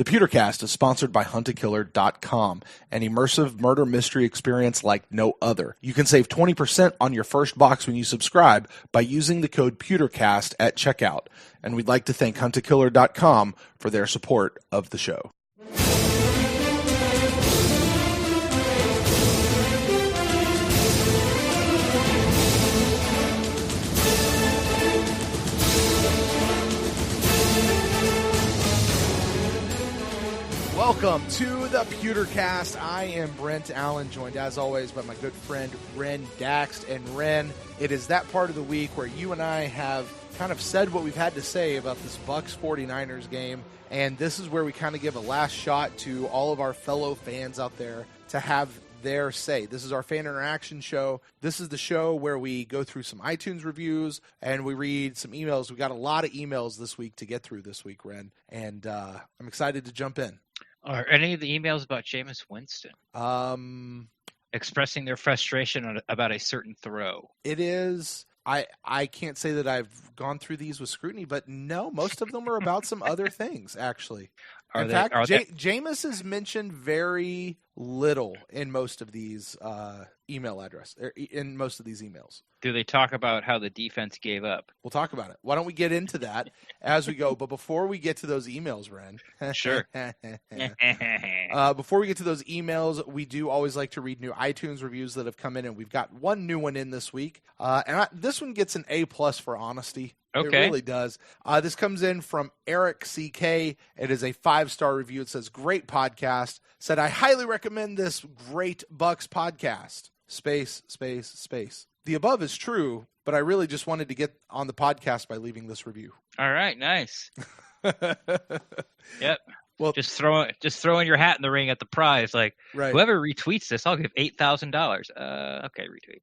The Pewtercast is sponsored by huntakiller.com, an immersive murder mystery experience like no other. You can save 20% on your first box when you subscribe by using the code Pewtercast at checkout. And we'd like to thank huntakiller.com for their support of the show. Welcome to the Pewtercast. I am Brent Allen, joined as always by my good friend Ren Daxt. And Ren, it is that part of the week where you and I have kind of said what we've had to say about this Bucs 49ers game. And this is where we kind of give a last shot to all of our fellow fans out there to have their say. This is our fan interaction show. This is the show where we go through some iTunes reviews and we read some emails. We got a lot of emails this week to get through this week, Ren. And I'm excited to jump in. Are any of the emails about Jameis Winston? Expressing their frustration about a certain throw. It is. I can't say that I've gone through these with scrutiny, but no, most of them are about some other things, actually. In fact, Jameis is mentioned very little in most of these email address, in most of these emails. Do they talk about how the defense gave up? We'll talk about it. Why don't we get into that as we go? But before we get to those emails, Ren. Sure. Before we get to those emails, we do always like to read new iTunes reviews that have come in, and we've got one new one in this week. This one gets an A+ for honesty. Okay. It really does. This comes in from Eric CK. It is a 5-star review. It says, great podcast. Said, I highly recommend this great Bucs podcast. Space. The above is true, but I really just wanted to get on the podcast by leaving this review. All right, nice. Yep. Well, just throwing your hat in the ring at the prize. Like, right. Whoever retweets this, I'll give $8,000. Okay, retweet.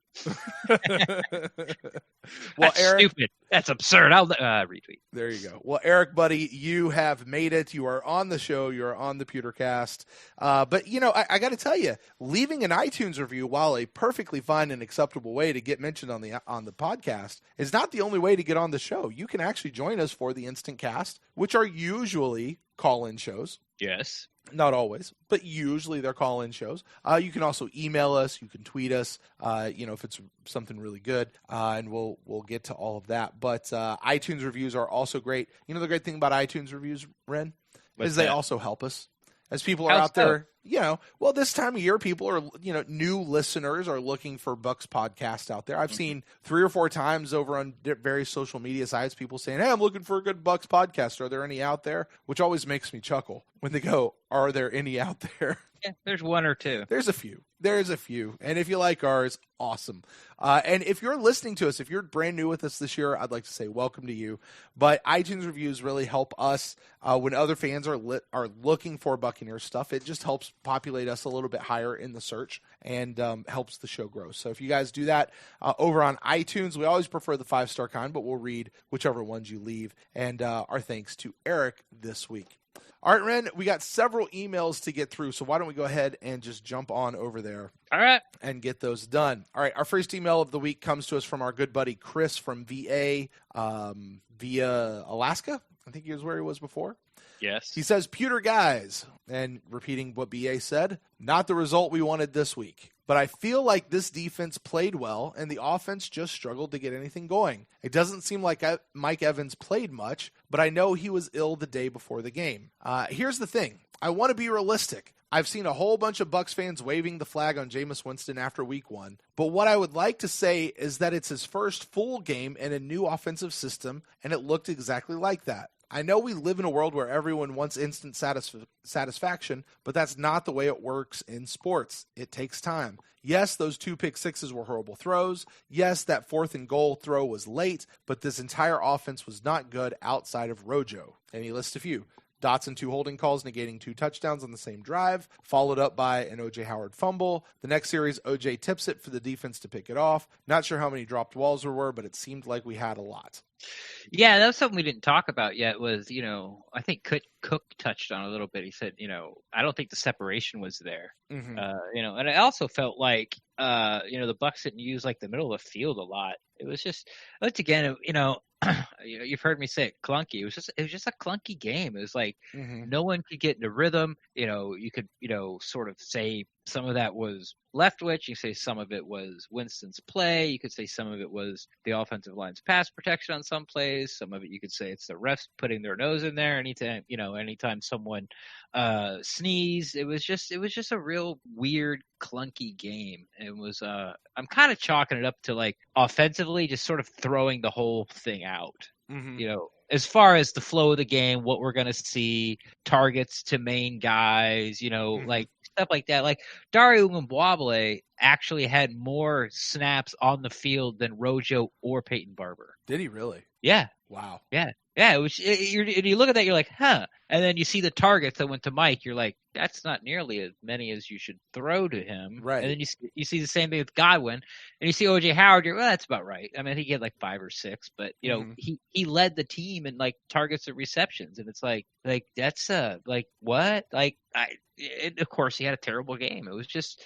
Well, That's Eric, stupid. That's absurd. I'll retweet. There you go. Well, Eric, buddy, you have made it. You are on the show. You are on the Pewtercast. But, you know, I got to tell you, leaving an iTunes review, while a perfectly fine and acceptable way to get mentioned on the podcast, is not the only way to get on the show. You can actually join us for the Instant Cast, which are usually call-in shows. Yes. Not always, but usually they're call-in shows. You can also email us. You can tweet us, if it's something really good, and we'll get to all of that. But iTunes reviews are also great. You know the great thing about iTunes reviews, Ren, is they also help us. As people are out there, this time of year, people are, new listeners are looking for Bucs podcasts out there. I've seen 3 or 4 times over on various social media sites, people saying, hey, I'm looking for a good Bucs podcast. Are there any out there? Which always makes me chuckle when they go, are there any out there? Yeah, there's one or two. There's a few. And if you like ours, awesome. And if you're listening to us, if you're brand new with us this year, I'd like to say welcome to you. But iTunes reviews really help us when other fans are looking for Buccaneers stuff. It just helps populate us a little bit higher in the search and helps the show grow. So if you guys do that over on iTunes, we always prefer the 5-star kind, but we'll read whichever ones you leave. And our thanks to Eric this week. All right, Ren, we got several emails to get through, so why don't we go ahead and just jump on over there. All right. And get those done. All right, our first email of the week comes to us from our good buddy Chris from VA, via Alaska. I think he was where he was before. Yes. He says, Pewter guys, and repeating what BA said, not the result we wanted this week. But I feel like this defense played well, and the offense just struggled to get anything going. It doesn't seem like Mike Evans played much, but I know he was ill the day before the game. Here's the thing. I want to be realistic. I've seen a whole bunch of Bucs fans waving the flag on Jameis Winston after week 1. But what I would like to say is that it's his first full game in a new offensive system, and it looked exactly like that. I know we live in a world where everyone wants instant satisfaction, but that's not the way it works in sports. It takes time. Yes, those 2 pick sixes were horrible throws. Yes, that 4th and goal throw was late, but this entire offense was not good outside of Rojo. And he lists a few. Dotson 2 holding calls negating 2 touchdowns on the same drive, followed up by an O.J. Howard fumble. The next series, O.J. tips it for the defense to pick it off. Not sure how many dropped balls there were, but it seemed like we had a lot. Yeah, that was something we didn't talk about yet was, I think Cook touched on a little bit. He said, I don't think the separation was there. Mm-hmm. And I also felt like, the Bucs didn't use like the middle of the field a lot. It was just, once again, you've heard me say it, clunky. It was just a clunky game. It was like Mm-hmm. no one could get into rhythm. You could sort of say some of that was Leftwich. You say some of it was Winston's play. You could say some of it was the offensive line's pass protection on some plays. Some of it you could say it's the refs putting their nose in there anytime someone sneezed. It was just a real weird, clunky game. It was I'm kind of chalking it up to like offensively just sort of throwing the whole thing out. Mm-hmm. As far as the flow of the game, what we're going to see, targets to main guys, like stuff like that. Like Dario Mbwabale actually had more snaps on the field than Rojo or Peyton Barber. Did he really? Yeah. Wow. Yeah. Yeah. You look at that, you're like, huh. And then you see the targets that went to Mike. You're like, that's not nearly as many as you should throw to him. Right. And then you see the same thing with Godwin, and you see OJ Howard. You're, well, that's about right. I mean, he had like 5 or 6, but he led the team in like targets and receptions, and it's like that's like what? Of course he had a terrible game. It was just.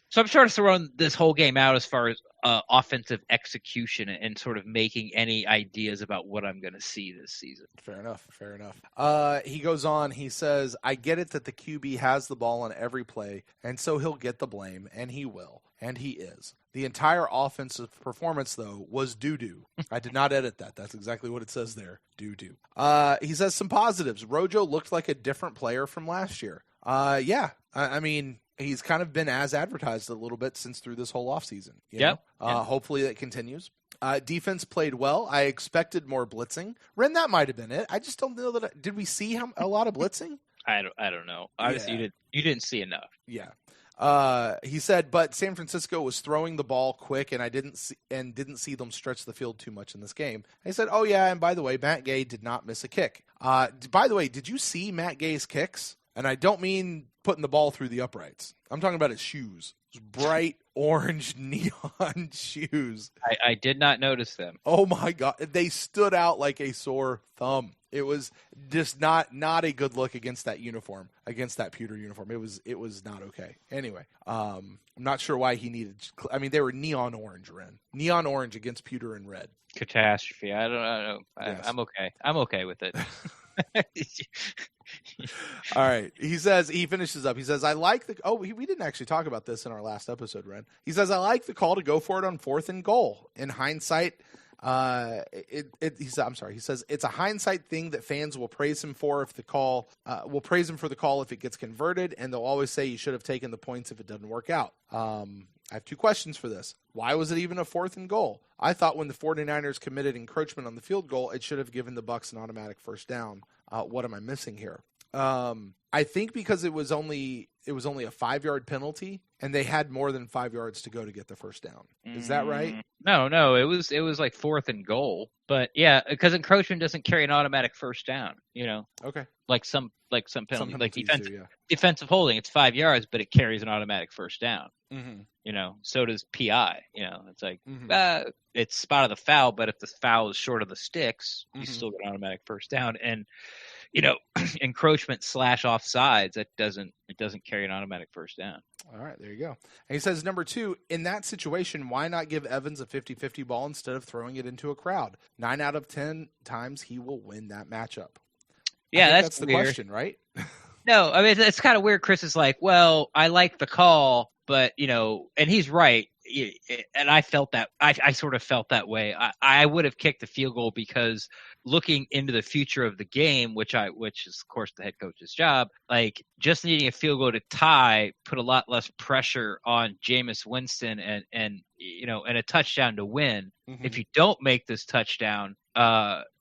So I'm sort of throwing this whole game out as far as offensive execution and sort of making any ideas about what I'm going to see this season. Fair enough. He goes on. He says, I get it that the QB has the ball on every play, and so he'll get the blame, and he will, and he is. The entire offensive performance, though, was doo-doo. I did not edit that. That's exactly what it says there. Doo-doo. He says some positives. Rojo looked like a different player from last year. Yeah. I mean, he's kind of been as advertised a little bit since through this whole offseason. Yep. Hopefully that continues. Defense played well. I expected more blitzing. Ren, that might have been it. I just don't know that. Did we see a lot of blitzing? I don't know. Obviously, you didn't see enough. Yeah. He said, but San Francisco was throwing the ball quick, and I didn't see them stretch the field too much in this game. And he said, oh yeah, and by the way, Matt Gay did not miss a kick. By the way, did you see Matt Gay's kicks? And I don't mean putting the ball through the uprights. I'm talking about his shoes. His bright orange neon shoes. I did not notice them. Oh my God. They stood out like a sore thumb. It was just not a good look against that uniform, against that pewter uniform. It was not okay. Anyway, I'm not sure why he needed. I mean, they were neon orange, Ren. Neon orange against pewter and red. Catastrophe. I don't know. Yes. I'm okay. I'm okay with it. All right. He finishes up. He says, I like we didn't actually talk about this in our last episode, Ren. He says, I like the call to go for it on 4th and goal. In hindsight, he says it's a hindsight thing that fans will praise him for if the call, will praise him for the call if it gets converted. And they'll always say you should have taken the points if it doesn't work out. I have 2 questions for this. Why was it even a 4th and goal? I thought when the 49ers committed encroachment on the field goal, it should have given the Bucs an automatic first down. What am I missing here? I think because it was only a 5-yard penalty, and they had more than 5 yards to go to get the first down. Is that right? No, it was like 4th and goal. But yeah, because encroachment doesn't carry an automatic first down. Okay. Like some penalty, like defensive holding, it's 5 yards, but it carries an automatic first down. Mm-hmm. So does PI. It's like it's spot of the foul, but if the foul is short of the sticks, you still get an automatic first down. And encroachment / offsides, it doesn't carry an automatic first down. All right, there you go. And he says, number 2, in that situation, why not give Evans a 50-50 ball instead of throwing it into a crowd? 9 out of 10 times he will win that matchup. Yeah, that's the weird question, right? No, I mean, it's kind of weird. Chris is like, well, I like the call, but, and he's right. And I felt that I sort of felt that way. I would have kicked the field goal because looking into the future of the game, which is of course the head coach's job, like just needing a field goal to tie put a lot less pressure on Jameis Winston and a touchdown to win. Mm-hmm. If you don't make this touchdown,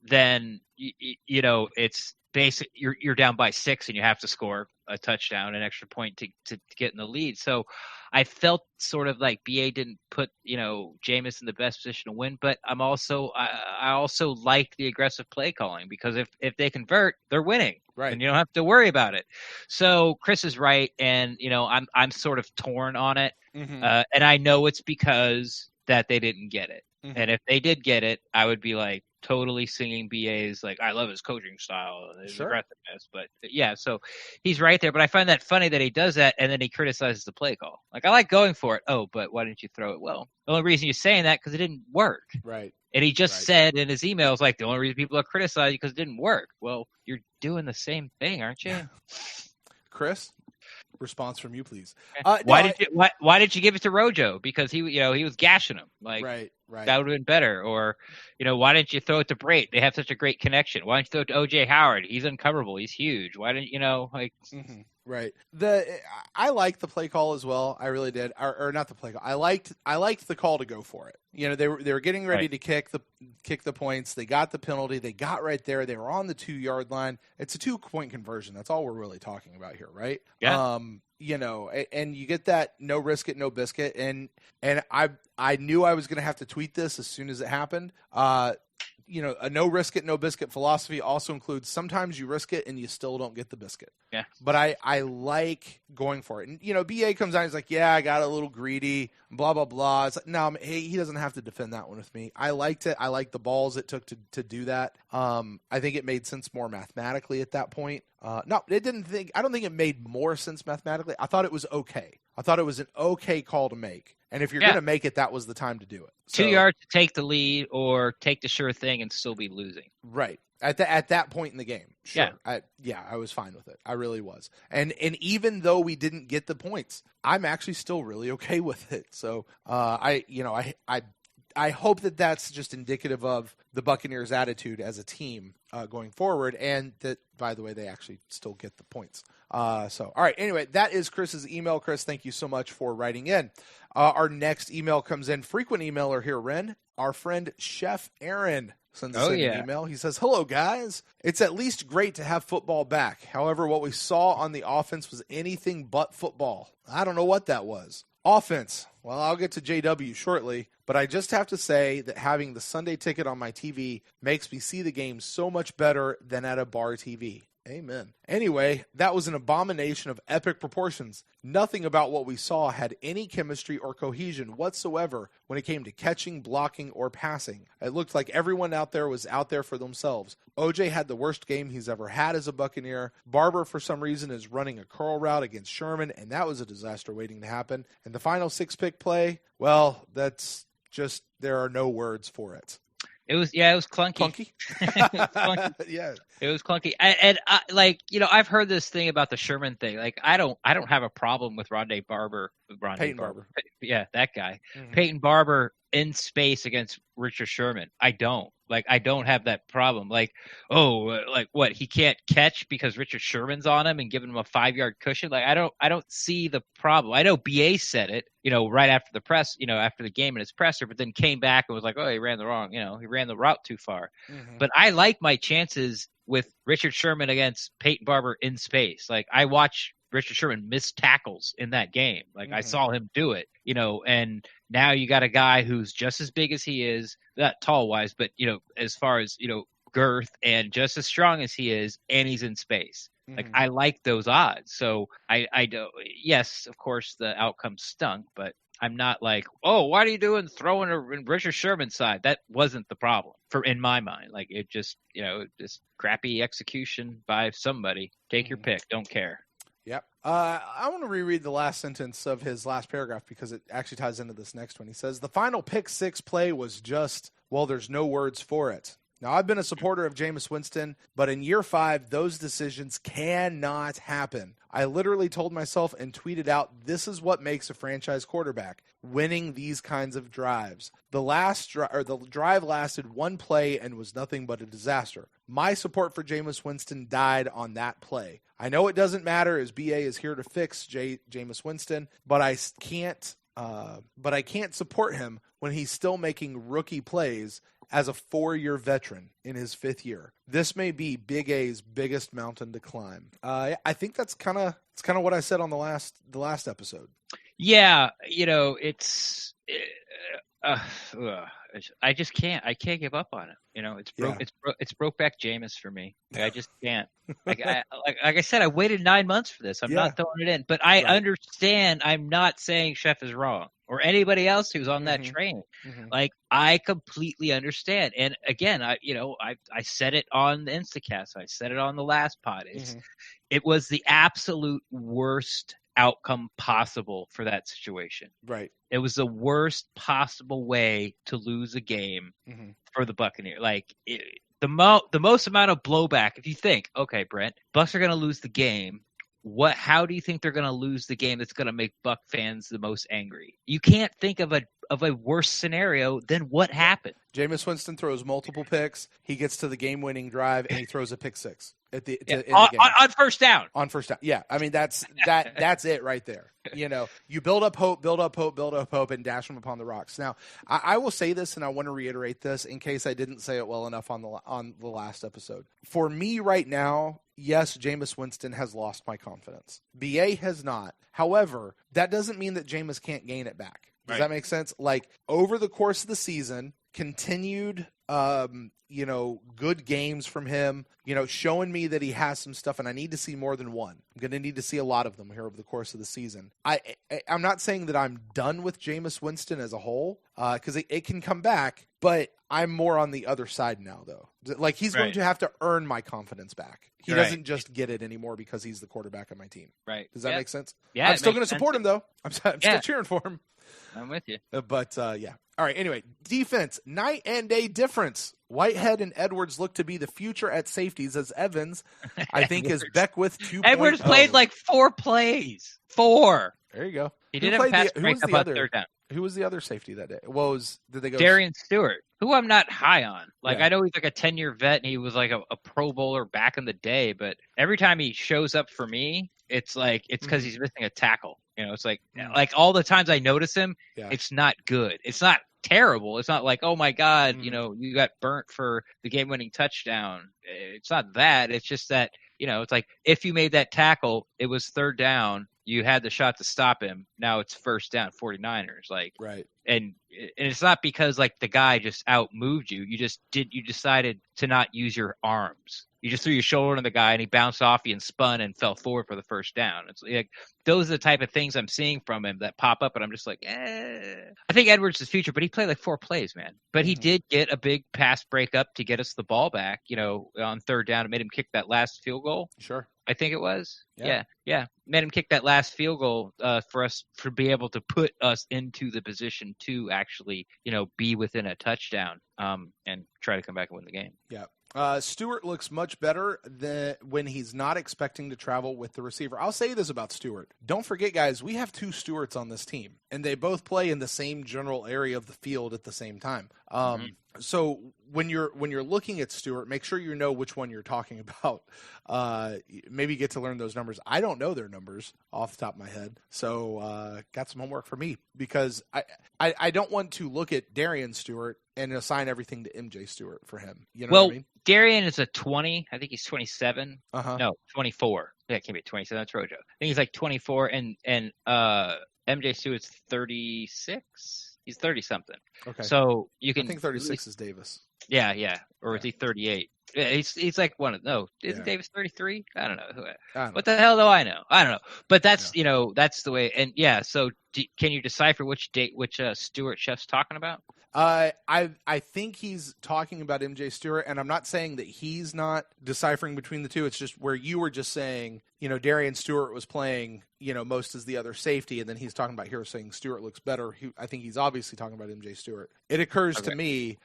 then it's basic. You're down by 6 and you have to score a touchdown, an extra point to get in the lead. So I felt sort of like BA didn't put, Jameis in the best position to win, but I also like the aggressive play calling because if they convert, they're winning. Right. And you don't have to worry about it. So Chris is right. And, I'm sort of torn on it. Mm-hmm. And I know it's because that they didn't get it. Mm-hmm. And if they did get it, I would be like totally singing BA's like, I love his coaching style and his aggressiveness. But yeah, so he's right there. But I find that funny that he does that and then he criticizes the play call. Like, I like going for it. Oh, but why didn't you throw it well? The only reason you're saying that because it didn't work. Right. And he just said in his emails, like, the only reason people are criticizing because it didn't work. Well, you're doing the same thing, aren't you? Chris, response from you, please. Why did you give it to Rojo? Because he was gashing him. Like, right. That would have been better. Or, why didn't you throw it to Brait? They have such a great connection. Why didn't you throw it to O.J. Howard? He's uncoverable. He's huge. Why didn't Right. I liked the play call as well. I really did. Or not the play call. I liked the call to go for it. They were getting ready to kick the points. They got the penalty. They got right there. They were on the 2-yard line. It's a 2-point conversion. That's all we're really talking about here, right? Yeah. And you get that no risk it, no biscuit. And I knew I was going to have to tweet this as soon as it happened. A no risk it, no biscuit philosophy also includes sometimes you risk it and you still don't get the biscuit. Yeah. But I like going for it. And, BA comes out, he's like, yeah, I got a little greedy, blah, blah, blah. It's like, no, hey, he doesn't have to defend that one with me. I liked it. I liked the balls it took to do that. I think it made sense more mathematically at that point. I don't think it made more sense mathematically. I thought it was okay. I thought it was an okay call to make. And if you're going to make it, that was the time to do it. So, 2 yards to take the lead or take the sure thing and still be losing. Right. At that point in the game. Sure. Yeah. I was fine with it. I really was. And even though we didn't get the points, I'm actually still really okay with it. So I hope that that's just indicative of the Buccaneers' attitude as a team going forward, and that, by the way, they actually still get the points. All right. Anyway, that is Chris's email. Chris, thank you so much for writing in. Our next email comes in. Frequent emailer here, Ren. Our friend Chef Aaron sends us an email. He says, hello, guys. It's at least great to have football back. However, what we saw on the offense was anything but football. I don't know what that was. Offense. Well, I'll get to JW shortly, but I just have to say that having the Sunday ticket on my TV makes me see the game so much better than at a bar TV. Amen. Anyway, that was an abomination of epic proportions. Nothing about what we saw had any chemistry or cohesion whatsoever when it came to catching, blocking, or passing. It looked like everyone out there was out there for themselves. OJ had the worst game he's ever had as a Buccaneer. Barber, for some reason, is running a curl route against Sherman, and that was a disaster waiting to happen. And the final 6-pick play, well, that's just, there are no words for it. It was clunky. Clunky? It was clunky. Yeah. It was clunky. And I've heard this thing about the Sherman thing. Like, I don't have a problem with Peyton Barber. Yeah, that guy. Mm-hmm. Peyton Barber in space against Richard Sherman. I don't have that problem. What? He can't catch because Richard Sherman's on him and giving him a 5-yard cushion. Like, I don't see the problem. I know BA said it, right after the press, after the game in his presser, but then came back and was like, oh, he ran he ran the route too far. Mm-hmm. But I like my chances with Richard Sherman against Peyton Barber in space. Like, I watch Richard Sherman miss tackles in that game. Like, mm-hmm. I saw him do it, and now you got a guy who's just as big as he is, not tall wise, but, as far as, girth, and just as strong as he is, and he's in space. Mm-hmm. Like, I like those odds. So I do. Yes, of course the outcome stunk, but I'm not like, oh, what are you doing throwing a Richard Sherman side? That wasn't the problem in my mind. Like, it just, just crappy execution by somebody. Take your pick. Don't care. Yep. I want to reread the last sentence of his last paragraph because it actually ties into this next one. He says, the final pick 6 play was just, well, there's no words for it. Now, I've been a supporter of Jameis Winston, but in year 5, those decisions cannot happen. I literally told myself and tweeted out, this is what makes a franchise quarterback, winning these kinds of drives. The drive lasted 1 play and was nothing but a disaster. My support for Jameis Winston died on that play. I know it doesn't matter as BA is here to fix Jameis Winston, but I can't support him when he's still making rookie plays as a 4-year veteran in his 5th year. This may be Big A's biggest mountain to climb. I think that's kind of what I said on the last episode. Yeah, I just can't. I can't give up on it. It's Brokeback Jameis for me. Like, I just can't. Like I said, I waited 9 months for this. I'm not throwing it in, but I understand. I'm not saying Chef is wrong or anybody else who's on that train. Mm-hmm. Like, I completely understand. And again, I said it on the Instacast. I said it on the last pod. It was the absolute worst outcome possible for that situation. Right. It was the worst possible way to lose a game for the Buccaneers. Like the most amount of blowback. If you think, okay, Brent, Bucs are going to lose the game. How do you think they're going to lose the game that's going to make Buck fans the most angry? You can't think of a worse scenario than what happened. Jameis Winston throws multiple picks. He gets to the game-winning drive, and he throws a pick six in the game. On first down. On first down. Yeah. I mean, that's it right there. You know, you build up hope, and dash them upon the rocks. Now, I will say this, and I want to reiterate this in case I didn't say it well enough on the last episode. For me right now, yes, Jameis Winston has lost my confidence. BA has not. However, that doesn't mean that Jameis can't gain it back. Does that make sense? Like, over the course of the season, continued, good games from him, showing me that he has some stuff, and I need to see more than one. I'm going to need to see a lot of them here over the course of the season. I'm not saying that I'm done with Jameis Winston as a whole, because it can come back, but I'm more on the other side now, though. Like, he's going to have to earn my confidence back. He doesn't just get it anymore because he's the quarterback of my team. Right. Does that make sense? Yeah. I'm still going to support him, though. I'm still cheering for him. I'm with you. But, yeah. All right, anyway, defense, night and day difference. Whitehead and Edwards look to be the future at safeties, as Evans, I think, is Beckwith 2.0. Edwards played like 4 plays. 4. There you go. He did have a pass breakup on third down. Who was the other safety that day? Did they go? Darian Stewart, who I'm not high on. Like, I know he's like a 10-year vet, and he was like a Pro Bowler back in the day, but every time he shows up for me, it's like, it's because he's missing a tackle. It's like all the times I notice him, it's not good. It's not terrible. It's not like, oh my God, you got burnt for the game-winning touchdown. It's not that. It's just that, it's like, if you made that tackle, it was third down. You had the shot to stop him. Now it's first down, 49ers. Like, right. And it's not because like the guy just outmoved you. You decided to not use your arms. You just threw your shoulder on the guy and he bounced off you and spun and fell forward for the first down. It's like, those are the type of things I'm seeing from him that pop up, and I'm just like, I think Edwards is future, but he played like 4 plays, man. But he did get a big pass breakup to get us the ball back, on third down. It made him kick that last field goal. Sure. I think it was. Yeah. Made him kick that last field goal for us to be able to put us into the position to actually, be within a touchdown and try to come back and win the game. Yeah. Stewart looks much better than when he's not expecting to travel with the receiver. I'll say this about Stewart. Don't forget, guys, we have 2 Stewarts on this team, and they both play in the same general area of the field at the same time. So when you're looking at Stewart, make sure you know which one you're talking about. Maybe get to learn those numbers. I don't know their numbers off the top of my head, so got some homework for me, because I don't want to look at Darian Stewart and assign everything to MJ Stewart for him. You know what I mean? Darian is a 20. I think he's 27. No, 24. Yeah, it can't be 27. That's Rojo. I think he's like 24, and MJ Stewart's 36. He's 30-something. Okay. So you can. I think 36 is Davis. Yeah. Or is he 38? Yeah, he's like one of Isn't Davis 33? I don't know. What the hell do I know? I don't know. But that's that's the way. And so can you decipher which Stewart Chef's talking about? I think he's talking about MJ Stewart, and I'm not saying that he's not deciphering between the two. It's just where you were just saying, Darian Stewart was playing, most as the other safety, and then he's talking about here saying Stewart looks better. I think he's obviously talking about MJ Stewart. It occurs to me,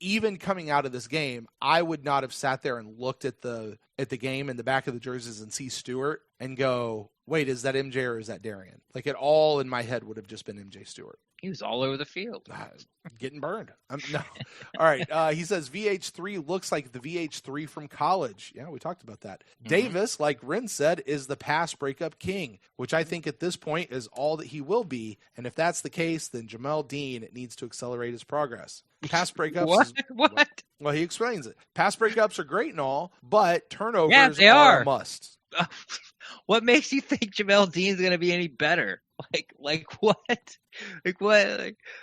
even coming out of this game, I would not have sat there and looked at the game in the back of the jerseys and see Stewart and go, wait, is that MJ or is that Darian? Like, it all in my head would have just been MJ Stewart. He was all over the field. Getting burned. No. All right. He says VH3 looks like the VH3 from college. Yeah, we talked about that. Davis, like Ren said, is the pass breakup king, which I think at this point is all that he will be. And if that's the case, then Jamel Dean needs to accelerate his progress. Pass breakups. What? Well, he explains it. Pass breakups are great and all, but turnovers are a must. What makes you think Jamel Dean's going to be any better? Like what?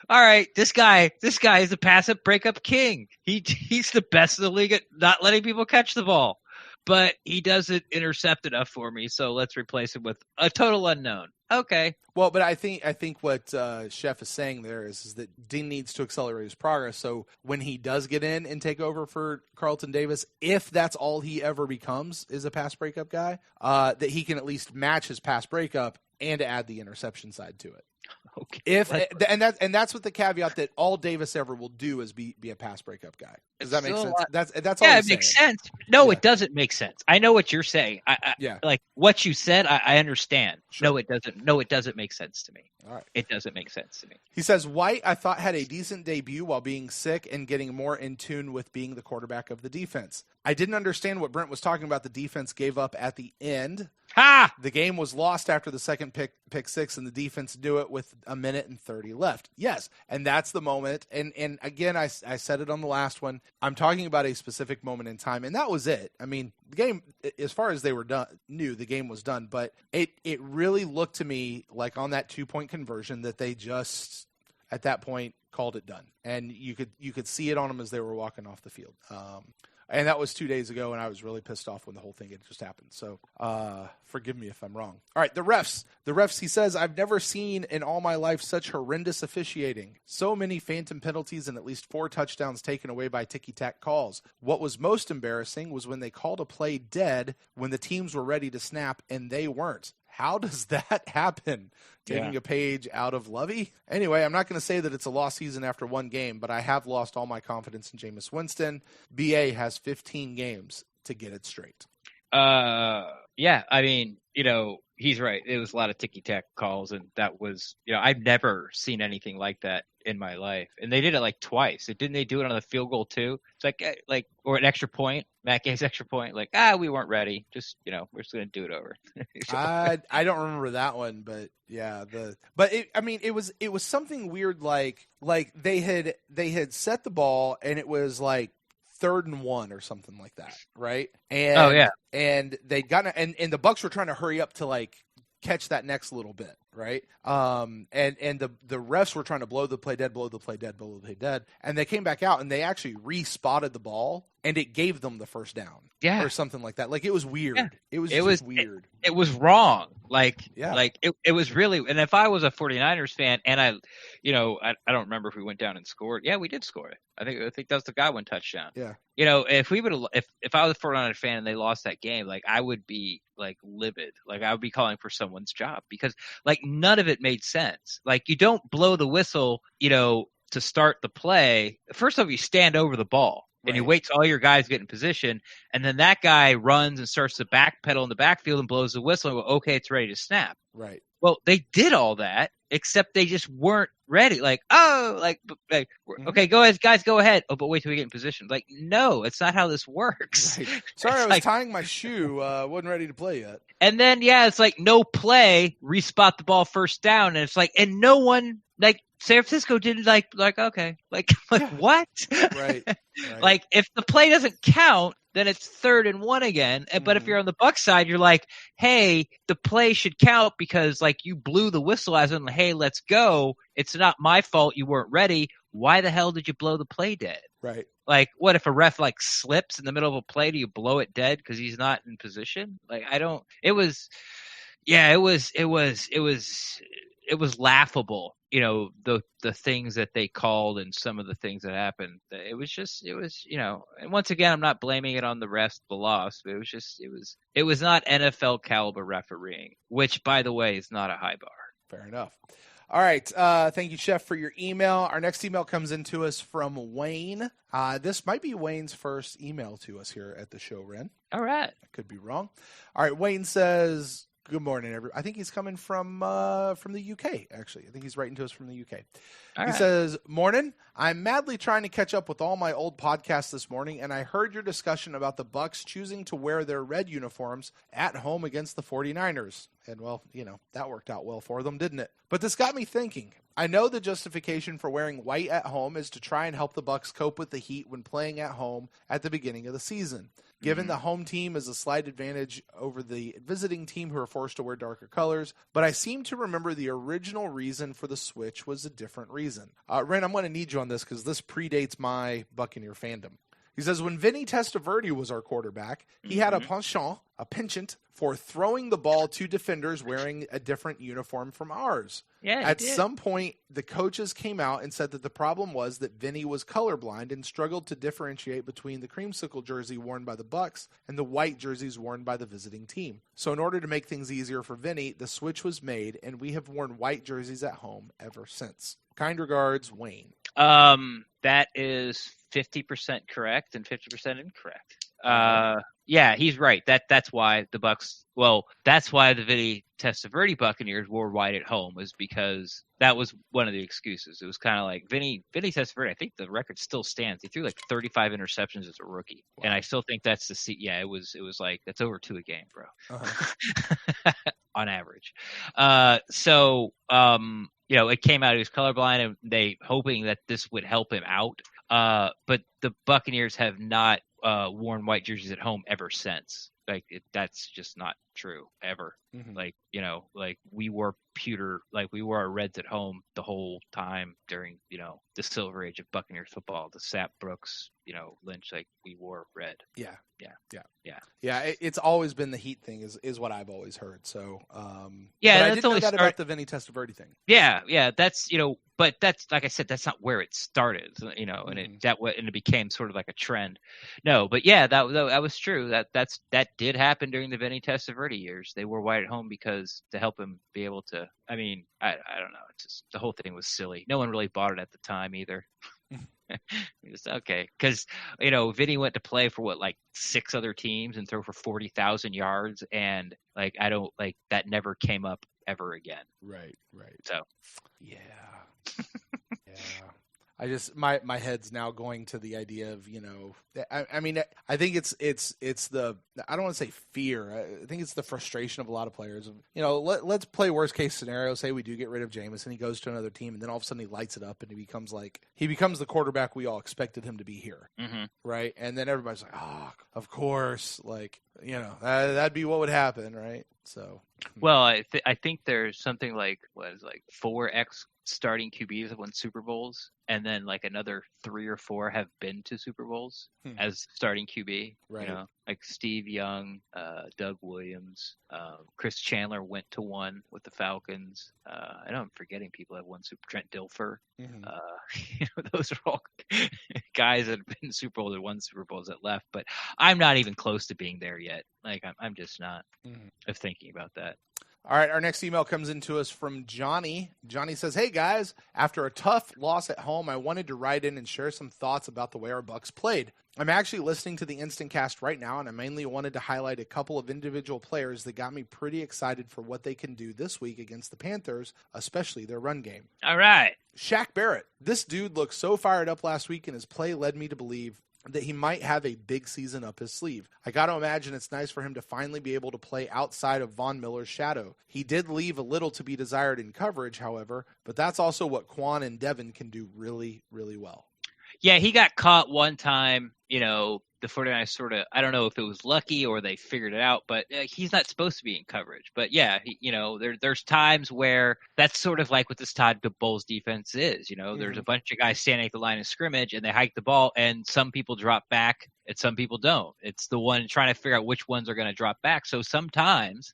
All right, this guy is the pass breakup king. He's the best in the league at not letting people catch the ball. but he doesn't intercept enough for me, so let's replace him with a total unknown. Okay. Well, but I think what Chef is saying there is that Dean needs to accelerate his progress. So when he does get in and take over for Carlton Davis, if that's all he ever becomes is a pass breakup guy, that he can at least match his pass breakup and add the interception side to it. Okay. And that's what the caveat that all Davis ever will do is be a pass breakup guy. Does that make sense? That's all. Yeah, I'm it saying. makes sense. No, It doesn't make sense. I know what you're saying. Yeah. Like what you said, I understand. Sure. No, it doesn't. No, it doesn't make sense to me. All right. It doesn't make sense to me. He says, White, I thought, had a decent debut while being sick and getting more in tune with being the quarterback of the defense. I didn't understand what Brent was talking about. The defense gave up at the end. Ha! The game was lost after the second pick six, and the defense knew it with a minute and 30 left. Yes, and that's the moment. And again, I said it on the last one. I'm talking about a specific moment in time, and that was it. I mean, the game, as far as they were knew the game was done, but it really looked to me like on that 2-point conversion that they just at that point called it done, and you could see it on them as they were walking off the field. And that was 2 days ago, and I was really pissed off when the whole thing had just happened. So forgive me if I'm wrong. All right, the refs. The refs, he says, I've never seen in all my life such horrendous officiating. So many phantom penalties and at least 4 touchdowns taken away by ticky-tack calls. What was most embarrassing was when they called a play dead when the teams were ready to snap, and they weren't. How does that happen? Taking a page out of Lovey? Anyway, I'm not going to say that it's a lost season after one game, but I have lost all my confidence in Jameis Winston. BA has 15 games to get it straight. Yeah, I mean, he's right. It was a lot of ticky-tack calls, and that was, I've never seen anything like that in my life. And they did it like twice. Didn't they do it on the field goal too? It's like or an extra point, Matt Gay's extra point, like, we weren't ready. Just, we're just going to do it over. I don't remember that one, but yeah, it was something weird. Like they had set the ball and it was like 3rd and 1 or something like that. Right. And, and they'd gotten, and the Bucs were trying to hurry up to like catch that next little bit. Right. And the refs were trying to blow the play dead. And they came back out and they actually re-spotted the ball and it gave them the first down. Yeah. Or something like that. Like it was weird. Yeah. It was weird. It was wrong. It was really, and if I was a 49ers fan and I don't remember if we went down and scored. Yeah, we did score it. I think that was the Godwin touchdown. Yeah. If we would have, if I was a 49ers fan and they lost that game, like I would be like livid. Like I would be calling for someone's job because like none of it made sense. Like you don't blow the whistle, to start the play. First off, you stand over the ball. And you wait till all your guys get in position, and then that guy runs and starts to backpedal in the backfield and blows the whistle and go, okay, it's ready to snap. Right. Well, they did all that, except they just weren't ready. Okay, go ahead, guys, go ahead. Oh, but wait till we get in position. Like, no, it's not how this works. Right. Sorry, I was tying my shoe. Wasn't ready to play yet. And then, it's like no play, respot the ball first down, and it's like, and no one, like, San Francisco didn't like okay, like what? Right. Like if the play doesn't count, then it's 3rd and 1 again. But if you're on the Bucs side, you're like, hey, the play should count because like you blew the whistle as in, hey, let's go. It's not my fault you weren't ready. Why the hell did you blow the play dead? Right. Like what if a ref like slips in the middle of a play? Do you blow it dead because he's not in position? Like it was laughable. The things that they called and some of the things that happened. It was, and once again, I'm not blaming it on the refs, the loss, but it was not NFL caliber refereeing, which by the way is not a high bar. Fair enough. All right. Thank you, Chef, for your email. Our next email comes in to us from Wayne. This might be Wayne's first email to us here at the show, Ren. All right. I could be wrong. All right. Wayne says, good morning, everyone. I think he's coming from the UK, actually. I think he's writing to us from the UK. He says, morning. I'm madly trying to catch up with all my old podcasts this morning, and I heard your discussion about the Bucs choosing to wear their red uniforms at home against the 49ers. And, well, that worked out well for them, didn't it? But this got me thinking. I know the justification for wearing white at home is to try and help the Bucs cope with the heat when playing at home at the beginning of the season. Given the home team is a slight advantage over the visiting team who are forced to wear darker colors, but I seem to remember the original reason for the switch was a different reason. Ren, I'm going to need you on this because this predates my Buccaneer fandom. He says, when Vinny Testaverde was our quarterback, he had a penchant for throwing the ball to defenders wearing a different uniform from ours. Yeah, At some point, the coaches came out and said that the problem was that Vinny was colorblind and struggled to differentiate between the creamsicle jersey worn by the Bucks and the white jerseys worn by the visiting team. So in order to make things easier for Vinny, the switch was made, and we have worn white jerseys at home ever since. Kind regards, Wayne. That is 50% correct and 50% incorrect. Yeah, he's right. That's why the Bucks. Well, that's why the Vinny Testaverde Buccaneers wore white at home, was because that was one of the excuses. It was kind of like Vinny Testaverde. I think the record still stands. He threw like 35 interceptions as a rookie, and I still think that's the. Yeah, it was like that's over 2 a game, bro, on average. It came out he was colorblind, and they hoping that this would help him out. But the Buccaneers have not worn white jerseys at home ever since. That's just not true ever. Like we wore we wore our reds at home the whole time during, the silver age of Buccaneers football, the Sapp Brooks, Lynch, we wore red. Yeah. It's always been the heat thing is what I've always heard. So, yeah, I didn't know that about the Vinny Testaverde thing. Yeah. That's, but that's, like I said, that's not where it started, and it became sort of like a trend. No, but yeah, that was true. That did happen during the Vinny Testaverde years. They wore white at home because to help him be able to, I don't know. It's just, the whole thing was silly. No one really bought it at the time either. It's okay. Cause Vinny went to play for 6 other teams and throw for 40,000 yards. And that never came up ever again. Right. So, yeah. I just my head's now going to the idea of I think it's the, I don't want to say fear, I think it's the frustration of a lot of players. Let's play worst case scenario. Say we do get rid of Jameis and he goes to another team, and then all of a sudden he lights it up and he becomes the quarterback we all expected him to be here, right? And then everybody's like, oh, of course, that'd be what would happen, right? So, well, I think there's something 4x starting QBs have won Super Bowls, and then another 3 or 4 have been to Super Bowls as starting QB. Right. Like Steve Young, Doug Williams, Chris Chandler went to one with the Falcons. I know I'm forgetting people that have won Trent Dilfer. Those are all guys that have been Super Bowls or won Super Bowls that left, but I'm not even close to being there yet. I'm just not of thinking about that. All right, our next email comes into us from Johnny. Johnny says, hey, guys, after a tough loss at home, I wanted to write in and share some thoughts about the way our Bucs played. I'm actually listening to the Instant Cast right now, and I mainly wanted to highlight a couple of individual players that got me pretty excited for what they can do this week against the Panthers, especially their run game. All right. Shaq Barrett. This dude looked so fired up last week, and his play led me to believe that he might have a big season up his sleeve. I got to imagine it's nice for him to finally be able to play outside of Von Miller's shadow. He did leave a little to be desired in coverage, however, but that's also what Quan and Devin can do really, really well. Yeah, he got caught one time, the 49ers sort of, I don't know if it was lucky or they figured it out, but he's not supposed to be in coverage. But yeah, there's times where that's sort of like what this Todd Bowles defense is. There's a bunch of guys standing at the line of scrimmage and they hike the ball, and some people drop back and some people don't. It's the one trying to figure out which ones are going to drop back. So sometimes,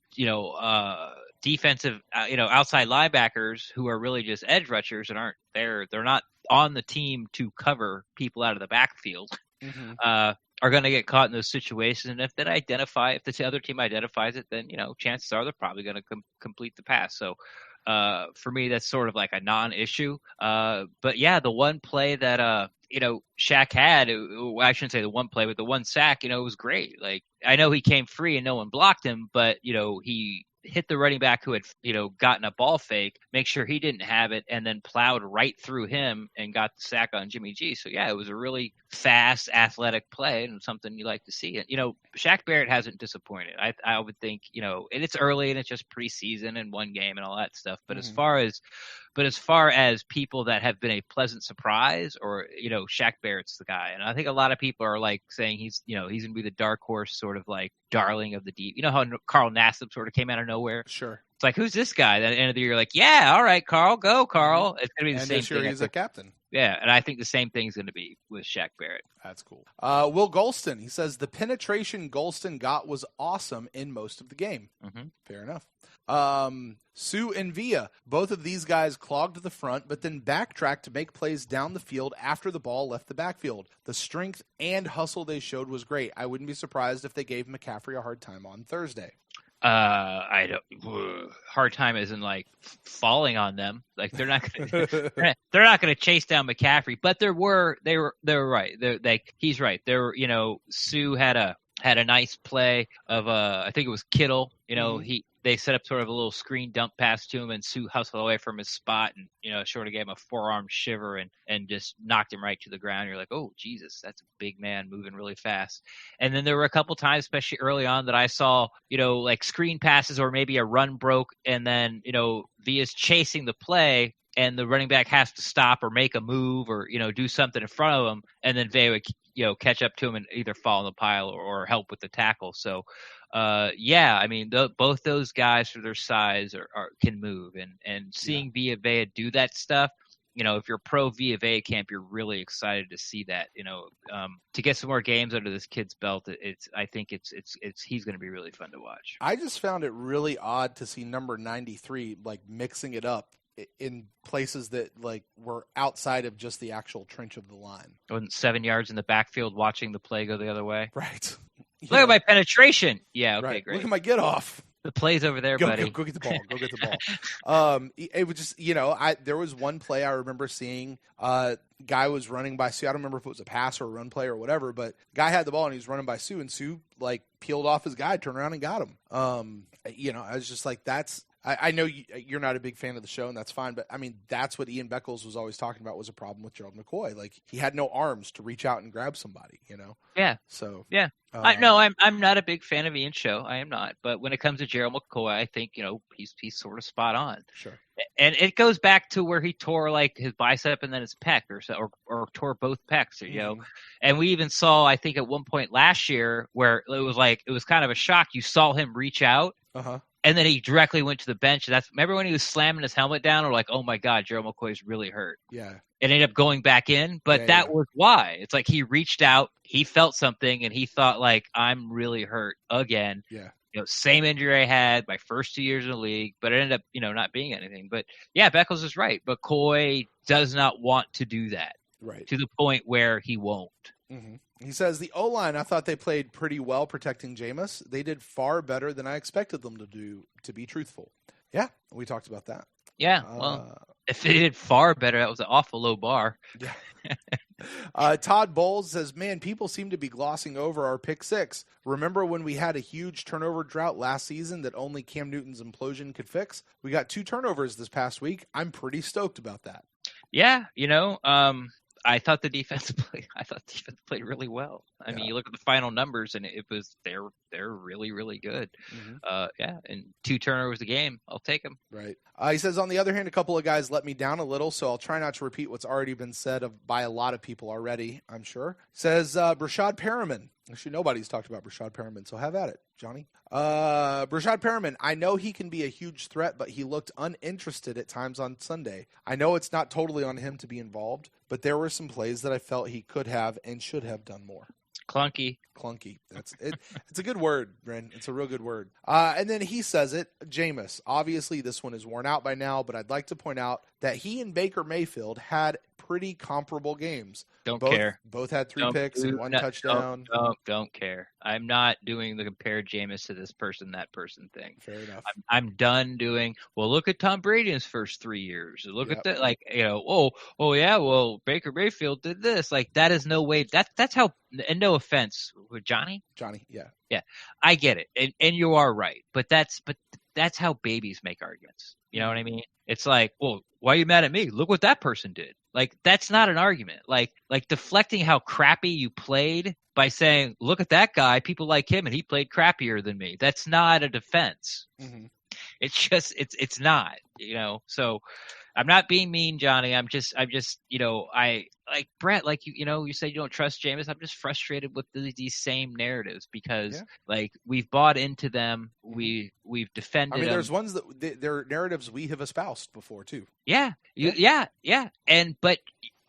defensive, outside linebackers who are really just edge rushers and aren't there, they're not on the team to cover people out of the backfield. Are going to get caught in those situations, and if the other team identifies it, then chances are they're probably going to complete the pass. So for me, that's sort of like a non-issue. But yeah, the one play that Shaq had, I shouldn't say the one play, but the one sack, it was great. I know he came free and no one blocked him, but he hit the running back who had, gotten a ball fake, make sure he didn't have it, and then plowed right through him and got the sack on Jimmy G. So yeah, it was a really fast, athletic play and something you like to see. And, Shaq Barrett hasn't disappointed. I would think, and it's early and it's just preseason and one game and all that stuff. But as far as people that have been a pleasant surprise, or, Shaq Barrett's the guy. And I think a lot of people are saying he's going to be the dark horse, sort of darling of the deep. How Carl Nassib sort of came out of nowhere? Sure. It's who's this guy? At the end of the year, yeah, all right, Carl, go, Carl. It's going to be the same thing. He's a captain. Yeah, and I think the same thing's going to be with Shaq Barrett. That's cool. Will Golston, he says, the penetration Golston got was awesome in most of the game. Mm-hmm. Fair enough. Sue and Villa, both of these guys clogged the front, but then backtracked to make plays down the field after the ball left the backfield. The strength and hustle they showed was great. I wouldn't be surprised if they gave McCaffrey a hard time on Thursday. I don't. Hard time isn't like falling on them. Like they're not gonna chase down McCaffrey. But they were right. He's right. Sue had a nice play of I think it was Kittle. They set up sort of a little screen dump pass to him, and Sue hustled away from his spot, and sort of gave him a forearm shiver and just knocked him right to the ground. You're like, oh Jesus, that's a big man moving really fast. And then there were a couple times, especially early on, that I saw like screen passes or maybe a run broke, and then Villa's chasing the play, and the running back has to stop or make a move or do something in front of him, and then Villa would catch up to him and either fall in the pile or help with the tackle. So. Both those guys for their size can move, and seeing Villa Vea do that stuff, if you're pro Villa Vea camp, you're really excited to see that, to get some more games under this kid's belt. I think he's going to be really fun to watch. I just found it really odd to see number 93, like mixing it up in places that like were outside of just the actual trench of the line. Wasn't 7 yards in the backfield watching the play go the other way. Right. Look at my penetration. Yeah, okay, right. great. Look at my get off. The play's over there, buddy. Go get the ball. Go get the ball. It was just, there was one play I remember seeing. Guy was running by Sue. I don't remember if it was a pass or a run play or whatever, but guy had the ball and he was running by Sue, and Sue like peeled off his guy, turned around and got him. I was just like, that's. I know you're not a big fan of the show, and that's fine, but I mean, that's what Ian Beckles was always talking about was a problem with Gerald McCoy. Like he had no arms to reach out and grab somebody, Yeah. So yeah. I'm not a big fan of Ian's show. I am not. But when it comes to Gerald McCoy, I think he's sort of spot on. Sure. And it goes back to where he tore like his bicep and then his pec, or tore both pecs, And we even saw, I think, at one point last year where it was kind of a shock. You saw him reach out. Uh-huh. And then he directly went to the bench. Remember when he was slamming his helmet down? Or like, oh my God, Gerald McCoy's really hurt. Yeah. It ended up going back in, but that was why. It's like he reached out, he felt something, and he thought like, I'm really hurt again. Yeah. Same injury I had my first 2 years in the league, but it ended up, not being anything. But yeah, Beckles is right. McCoy does not want to do that. Right. To the point where he won't. Mm-hmm. He says, the O-line, I thought they played pretty well protecting Jameis. They did far better than I expected them to do, to be truthful. Yeah, we talked about that. Yeah, well, if they did far better, that was an awful low bar. Yeah. Todd Bowles says, man, people seem to be glossing over our pick six. Remember when we had a huge turnover drought last season that only Cam Newton's implosion could fix? We got 2 turnovers this past week. I'm pretty stoked about that. Yeah, I thought the defense played really well. I mean, you look at the final numbers, and they're really, really good. Mm-hmm. And 2 turnovers a game, I'll take them. Right. He says, on the other hand, a couple of guys let me down a little, so I'll try not to repeat what's already been said by a lot of people already, I'm sure. Says Brashad Perriman. Actually, nobody's talked about Brashad Perriman, so have at it, Johnny. Brashad Perriman, I know he can be a huge threat, but he looked uninterested at times on Sunday. I know it's not totally on him to be involved, but there were some plays that I felt he could have and should have done more. Clunky. That's it. It's a good word, Bryn. It's a real good word. And then he says it, Jameis. Obviously, this one is worn out by now, but I'd like to point out that he and Baker Mayfield had pretty comparable games. Don't care. Both had 3 picks and 1 touchdown. Don't care. I'm not doing the compare Jameis to this person, that person thing. Fair enough. I'm done doing, well, look at Tom Brady in his first 3 years. Look at that. Like, well, Baker Mayfield did this. Like, that is no way. That's how, and no offense with Johnny, yeah, I get it, and you are right, but that's how babies make arguments. You know what I mean? It's like, well, why are you mad at me? Look what that person did. Like, that's not an argument. Like deflecting how crappy you played by saying, look at that guy, people like him, and he played crappier than me. That's not a defense. Mm-hmm. It's just, it's not, so I'm not being mean, Johnny. I'm just, I like Brett, like you said you don't trust Jameis. I'm just frustrated with these same narratives because like we've bought into them. We've defended. I mean, them. There's ones that they're narratives we have espoused before too. Yeah. But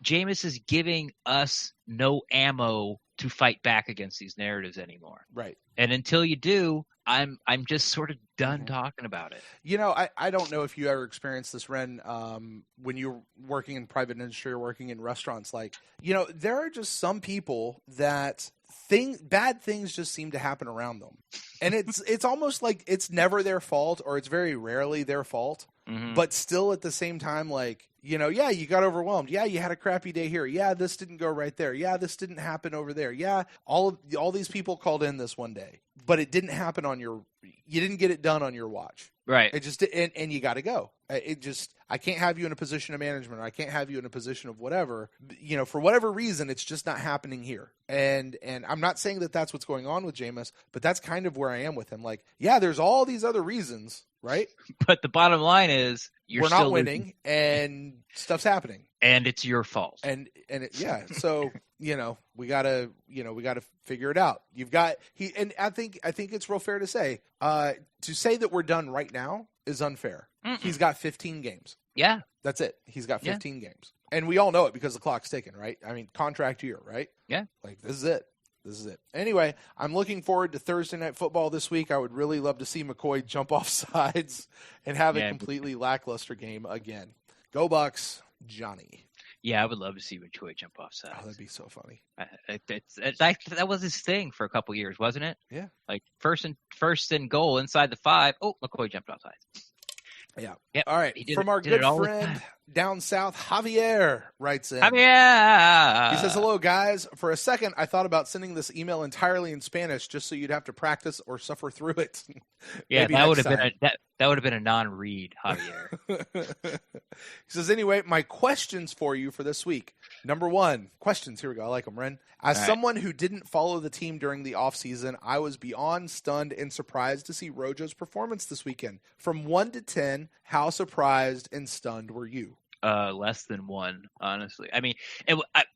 Jameis is giving us no ammo to fight back against these narratives anymore. Right. And until you do, I'm just sort of done talking about it. You know, I don't know if you ever experienced this, Ren, when you're working in private industry or working in restaurants. Like, you know, there are just some people that bad things just seem to happen around them. And it's almost like it's never their fault, or it's very rarely their fault. But still at the same time, like, you know, yeah, you got overwhelmed. Yeah, you had a crappy day here. Yeah, this didn't go right there. Yeah, this didn't happen over there. Yeah, all these people called in this one day, but it didn't happen you didn't get it done on your watch. Right. It just, and you got to go. I can't have you in a position of management, or I can't have you in a position of whatever, you know, for whatever reason, it's just not happening here. And I'm not saying that that's what's going on with Jameis, but that's kind of where I am with him. Like, yeah, there's all these other reasons, right? But the bottom line is we're not winning and stuff's happening. And it's your fault. So, you know, we gotta figure it out. And I think it's real fair to say that we're done right now is unfair. He's got 15 games. Yeah. That's it. He's got 15 games. And we all know it because the clock's ticking, right? I mean, contract year, right? Yeah. Like, this is it. Anyway, I'm looking forward to Thursday Night Football this week. I would really love to see McCoy jump off sides and have a completely lackluster game again. Go Bucks, Johnny. Yeah, I would love to see McCoy jump off sides. Oh, that'd be so funny. That was his thing for a couple years, wasn't it? Yeah. Like first and goal inside the 5. Oh, McCoy jumped off sides. Yeah. Yep. All right. From our good friend down south, Javier writes in. Javier! He says, hello, guys. For a second, I thought about sending this email entirely in Spanish just so you'd have to practice or suffer through it. Yeah, that would have been a non-read, Javier. He says, anyway, my questions for you for this week. Number 1, questions. Here we go. I like them, Ren. As someone who didn't follow the team during the offseason, I was beyond stunned and surprised to see Rojo's performance this weekend. From 1 to 10, how surprised and stunned were you? Less than 1, honestly. I mean,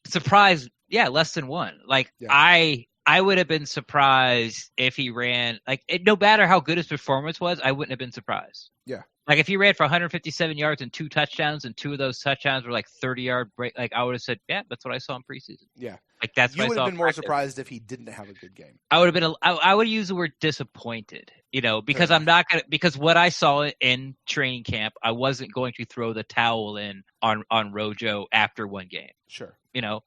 surprised. Yeah, less than 1. Like, yeah. I would have been surprised if he ran. Like, no matter how good his performance was, I wouldn't have been surprised. Yeah. Like, if he ran for 157 yards and 2 touchdowns, and 2 of those touchdowns were like 30-yard break, like, I would have said, yeah, that's what I saw in preseason. Yeah. Like, that's you what I saw. You would have been more surprised if he didn't have a good game. I would have been. I would use the word disappointed, you know, because I'm not gonna. Because what I saw in training camp, I wasn't going to throw the towel in on Rojo after one game. Sure. You know,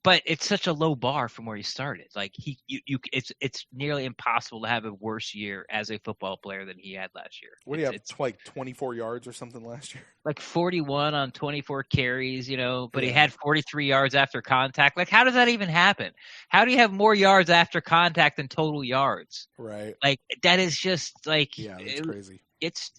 but it's such a low bar from where he started. Like it's nearly impossible to have a worse year as a football player than he had last year. What do you have? It's like 24 yards or something last year. Like 41 on 24 carries, you know, but he had 43 yards after contact. Like, how does that even happen? How do you have more yards after contact than total yards? Right. Like, that is just like, that's crazy. It's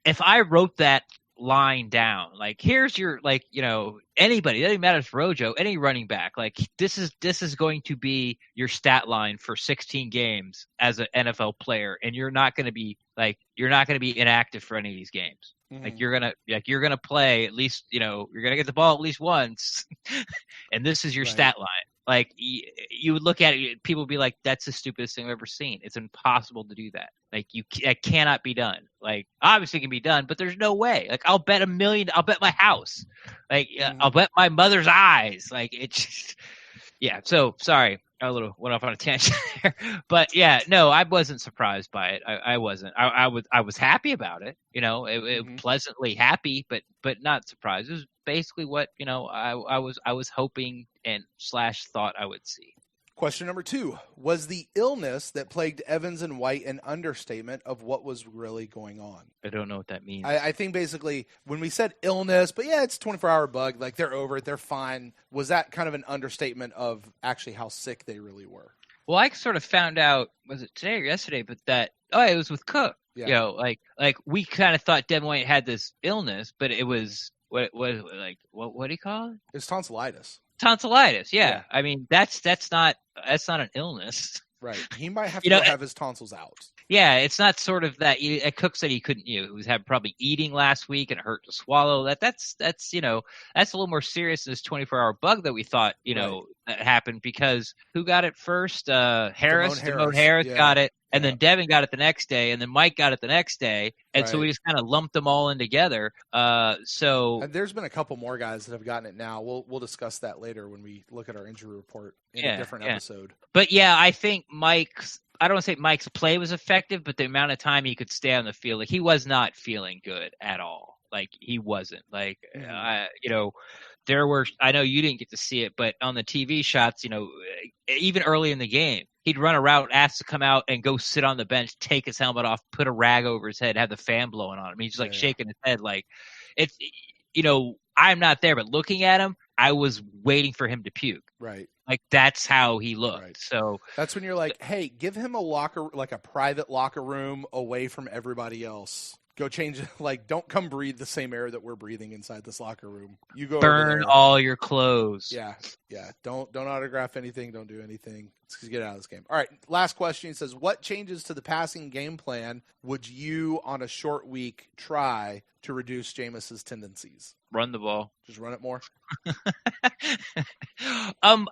if I wrote that line down, like, here's your, like, you know, anybody, it doesn't matter if Rojo, any running back, like, this is going to be your stat line for 16 games as an NFL player, and you're not going to be inactive for any of these games. Mm-hmm. Like, you're gonna play at least, you know, you're gonna get the ball at least once, and this is your stat line. Like, you would look at it, people would be like, that's the stupidest thing I've ever seen. It's impossible to do that. Like, that cannot be done. Like, obviously it can be done, but there's no way. Like, I'll bet $1 million. I'll bet my house. Like, I'll bet my mother's eyes. Like, it's just, yeah. So, sorry. I went off on a tangent there. But, yeah, no, I wasn't surprised by it. I wasn't. I was happy about it. You know, it pleasantly happy, but not surprised. It was basically what, you know, I was hoping and / thought I would see. Question number 2. Was the illness that plagued Evans and White an understatement of what was really going on? I don't know what that means. I think basically when we said illness, but yeah, it's a 24-hour bug, like they're over it, they're fine. Was that kind of an understatement of actually how sick they really were? Well, I sort of found out, was it today or yesterday, but that, it was with Cook. Yeah. You know, like we kind of thought Devin White had this illness, but it was, what do you call it? It's tonsillitis. Tonsillitis, yeah. I mean, that's not an illness. Right. He might have to have his tonsils out. Yeah, it's not sort of that. Cook said he couldn't. He was probably eating last week and it hurt to swallow. That's that's a little more serious than this 24-hour bug that we thought that happened, because who got it first? Damone Harris got it. And then Devin got it the next day, and then Mike got it the next day. And so we just kind of lumped them all in together. And there's been a couple more guys that have gotten it now. We'll discuss that later when we look at our injury report in a different episode. But yeah, I think I don't want to say Mike's play was effective, but the amount of time he could stay on the field, like he was not feeling good at all. Like he wasn't. Like there were, I know you didn't get to see it, but on the TV shots, even early in the game, he'd run a route, asked to come out and go sit on the bench, take his helmet off, put a rag over his head, have the fan blowing on him. He's just shaking his head like it's, I'm not there, but looking at him, I was waiting for him to puke. Right. Like that's how he looked. Right. So that's when you're like, hey, give him a private locker room away from everybody else. Go change, don't come breathe the same air that we're breathing inside this locker room. You go burn all your clothes. Yeah. Don't autograph anything. Don't do anything. Just get out of this game. All right. Last question. He says, what changes to the passing game plan would you on a short week try to reduce Jameis's tendencies? Run the ball. Just run it more. I'm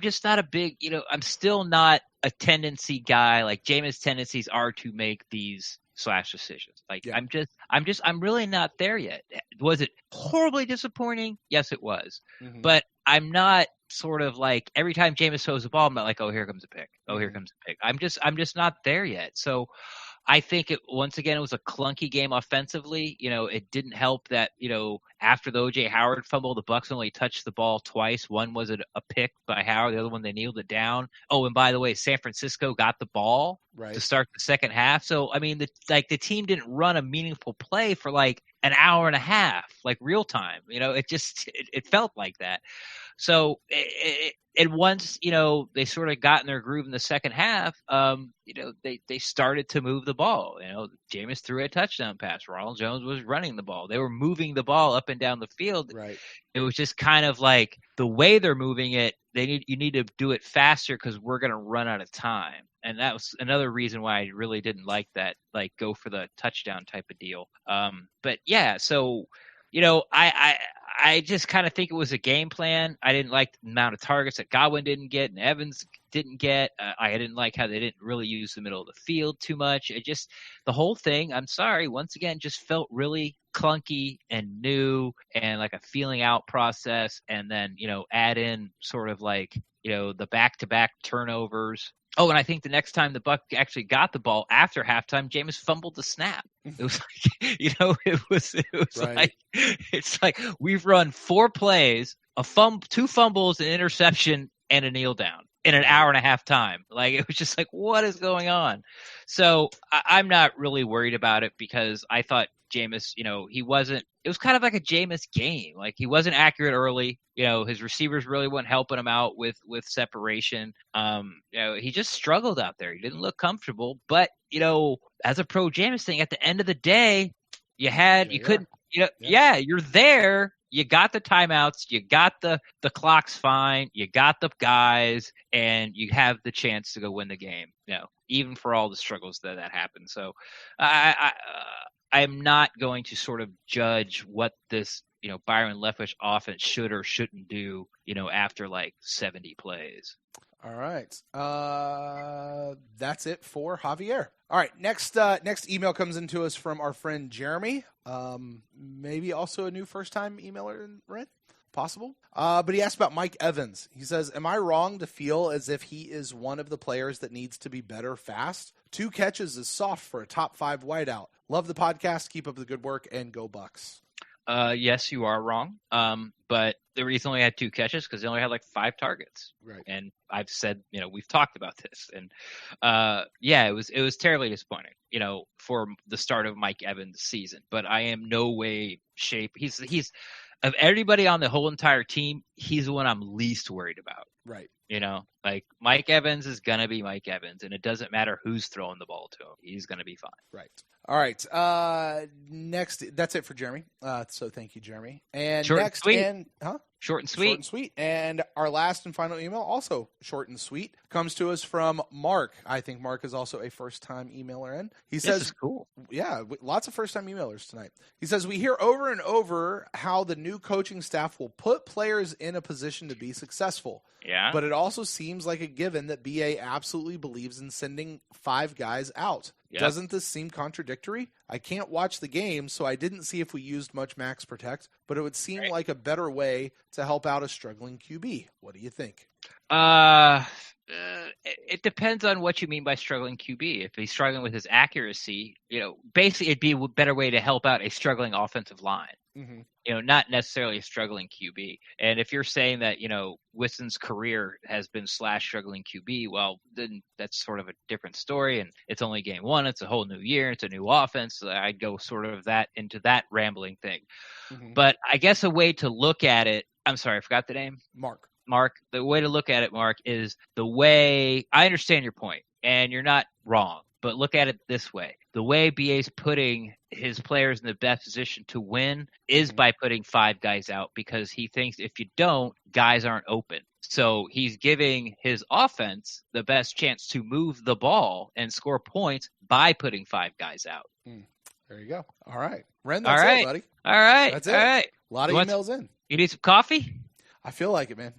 just not a big, I'm still not a tendency guy. Like Jameis' tendencies are to make these slash decisions. I'm really not there yet. Was it horribly disappointing? Yes, it was. Mm-hmm. But I'm not sort of like every time Jameis throws the ball, I'm not like, oh, here comes a pick. Oh, here comes a pick. I'm just not there yet. So I think it was a clunky game offensively. It didn't help that, after the O.J. Howard fumble, the Bucs only touched the ball twice. One was a pick by Howard. The other one, they kneeled it down. Oh, and by the way, San Francisco got the ball to start the second half. So, I mean, the team didn't run a meaningful play for like an hour and a half, like real time. It felt like that. So and once, they sort of got in their groove in the second half, they started to move the ball. Jameis threw a touchdown pass. Ronald Jones was running the ball. They were moving the ball up and down the field. Right. It was just kind of like the way they're moving it, you need to do it faster because we're going to run out of time. And that was another reason why I really didn't like that, like go for the touchdown type of deal. But yeah, so I just kind of think it was a game plan. I didn't like the amount of targets that Godwin didn't get and Evans didn't get. I didn't like how they didn't really use the middle of the field too much. The whole thing, I'm sorry, once again, just felt really clunky and new and like a feeling out process. And then, add in sort of like, the back-to-back turnovers. Oh, and I think the next time the Bucs actually got the ball after halftime, Jameis fumbled the snap. It was like, it was right. Like, it's like we've run 4 plays, 2 fumbles, an interception, and a kneel down in an hour and a half time. Like, it was just like, what is going on? So I'm not really worried about it because I thought Jameis, it was kind of like a Jameis game. Like, he wasn't accurate early. His receivers really weren't helping him out with separation. He just struggled out there. He didn't look comfortable. But, as a pro Jameis thing, at the end of the day, you're there. You got the timeouts. You got the clock's fine. You got the guys, and you have the chance to go win the game. Even for all the struggles that happened. So, I'm not going to sort of judge what this, Byron Leftwich offense should or shouldn't do, after like 70 plays. All right. That's it for Javier. All right. Next email comes into us from our friend Jeremy. Maybe also a new first-time emailer, right? Possible. But he asked about Mike Evans. He says, am I wrong to feel as if he is one of the players that needs to be better fast? 2 catches is soft for a top 5 wideout. Love the podcast. Keep up the good work and go Bucs. Yes, you are wrong. But the reason only had 2 catches because they only had like 5 targets. Right. And I've said, we've talked about this, and it was terribly disappointing, for the start of Mike Evans' season. But I am no way, shape. He's of everybody on the whole entire team, he's the one I'm least worried about. Right. Like Mike Evans is going to be Mike Evans, and it doesn't matter who's throwing the ball to him. He's going to be fine. Right. All right. Next, that's it for Jeremy. So thank you, Jeremy. And short next, and sweet. Short and sweet. Short and sweet. And our last and final email, also short and sweet, comes to us from Mark. I think Mark is also a first-time emailer in. He says, this is cool. Yeah, lots of first-time emailers tonight. He says, we hear over and over how the new coaching staff will put players in a position to be successful. Yeah. But it also seems like a given that BA absolutely believes in sending 5 guys out. Yep. Doesn't this seem contradictory? I can't watch the game, so I didn't see if we used much max protect, but it would seem like a better way to help out a struggling QB. What do you think? It depends on what you mean by struggling QB. If he's struggling with his accuracy, basically it'd be a better way to help out a struggling offensive line. Mm-hmm. Not necessarily a struggling QB. And if you're saying that, Wiston's career has been / struggling QB, well, then that's sort of a different story. And it's only game 1. It's a whole new year. It's a new offense. So I'd go sort of into that rambling thing. Mm-hmm. But I guess a way to look at it, I'm sorry, I forgot the name. Mark, the way to look at it, Mark, is the way I understand your point, and you're not wrong, but look at it this way. The way BA's putting his players in the best position to win is by putting 5 guys out, because he thinks if you don't, guys aren't open. So he's giving his offense the best chance to move the ball and score points by putting 5 guys out. There you go. All right. Ren, that's it, buddy. All right. That's it. All right. A lot of emails in. You need some coffee? I feel like it, man.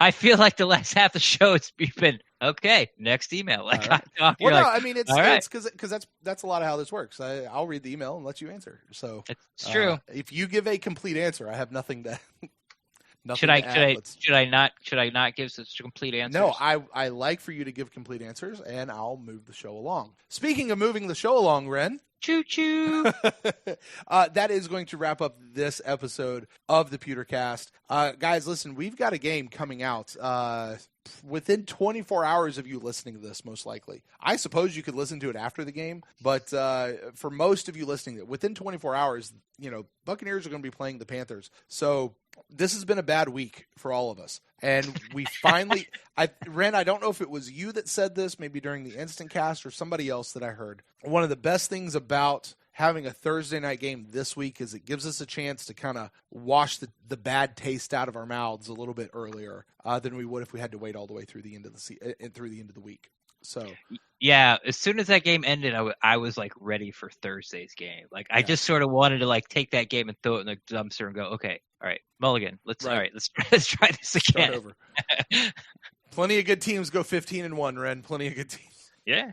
I feel like the last half of the show it's been okay. Next email. Like, right. I mean it's because that's a lot of how this works. I'll read the email and let you answer. So it's true. If you give a complete answer, I have nothing to. Should I not give such complete answers? No, I like for you to give complete answers, and I'll move the show along. Speaking of moving the show along, Ren. Choo-choo. That is going to wrap up this episode of the Pewtercast. Guys, listen, we've got a game coming out within 24 hours of you listening to this, most likely. I suppose you could listen to it after the game, but for most of you listening, within 24 hours, Buccaneers are going to be playing the Panthers. So this has been a bad week for all of us. And we finally, Ren, I don't know if it was you that said this, maybe during the Instant Cast or somebody else that I heard. One of the best things about having a Thursday night game this week is it gives us a chance to kind of wash the bad taste out of our mouths a little bit earlier than we would if we had to wait all the way through the end of the week. So yeah, as soon as that game ended, I was like ready for Thursday's game. Like I just sort of wanted to like take that game and throw it in the dumpster and go, okay, all right, mulligan. Let's try this again. Start over. Plenty of good teams go 15-1, Ren. Plenty of good teams. Yeah.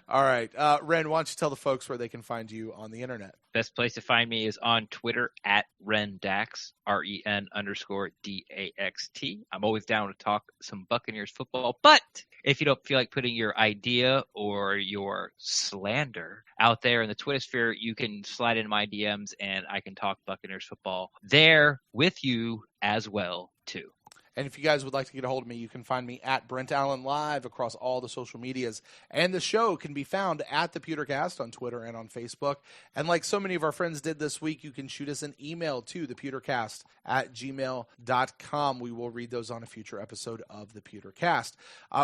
All right. Ren, why don't you tell the folks where they can find you on the internet? Best place to find me is on Twitter at RenDax, REN_DAXT. I'm always down to talk some Buccaneers football, but if you don't feel like putting your idea or your slander out there in the Twitter sphere, you can slide into my DMs and I can talk Buccaneers football there with you as well, too. And if you guys would like to get a hold of me, you can find me at Brent Allen Live across all the social medias. And the show can be found at the Pewtercast on Twitter and on Facebook. And like so many of our friends did this week, you can shoot us an email to thepewtercast@gmail.com. We will read those on a future episode of the Pewtercast.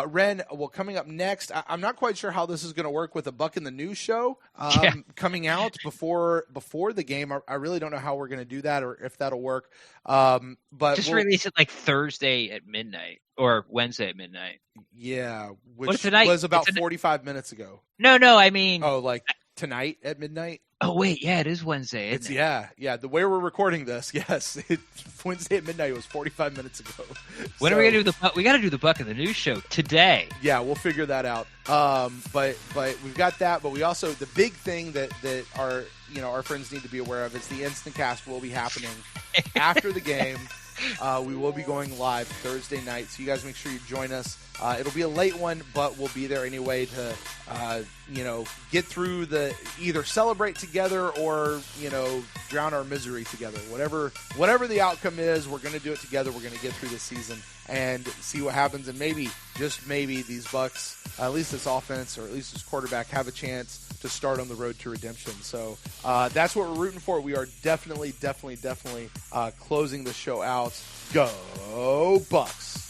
Ren, well, coming up next, I'm not quite sure how this is going to work with a Buck in the News show coming out before the game. I really don't know how we're going to do that or if that'll work. But just release it like Thursday at midnight or Wednesday at midnight. Yeah, which was about 45 minutes ago. No, I mean... Oh, like tonight at midnight? Oh, wait, yeah, it is Wednesday, isn't it? Yeah, the way we're recording this, yes. Wednesday at midnight was 45 minutes ago. When are we going to do we got to do the Buck in the News show today. Yeah, we'll figure that out. But we've got that, but we also, the big thing that our friends need to be aware of is the Instant Cast will be happening after the game. We will be going live Thursday night, so you guys make sure you join us. It'll be a late one, but we'll be there anyway to, get through either celebrate together or, drown our misery together. Whatever the outcome is, we're going to do it together. We're going to get through this season and see what happens. And maybe, just maybe, these Bucs, at least this offense or at least this quarterback, have a chance to start on the road to redemption. So that's what we're rooting for. We are definitely closing the show out. Go Bucs!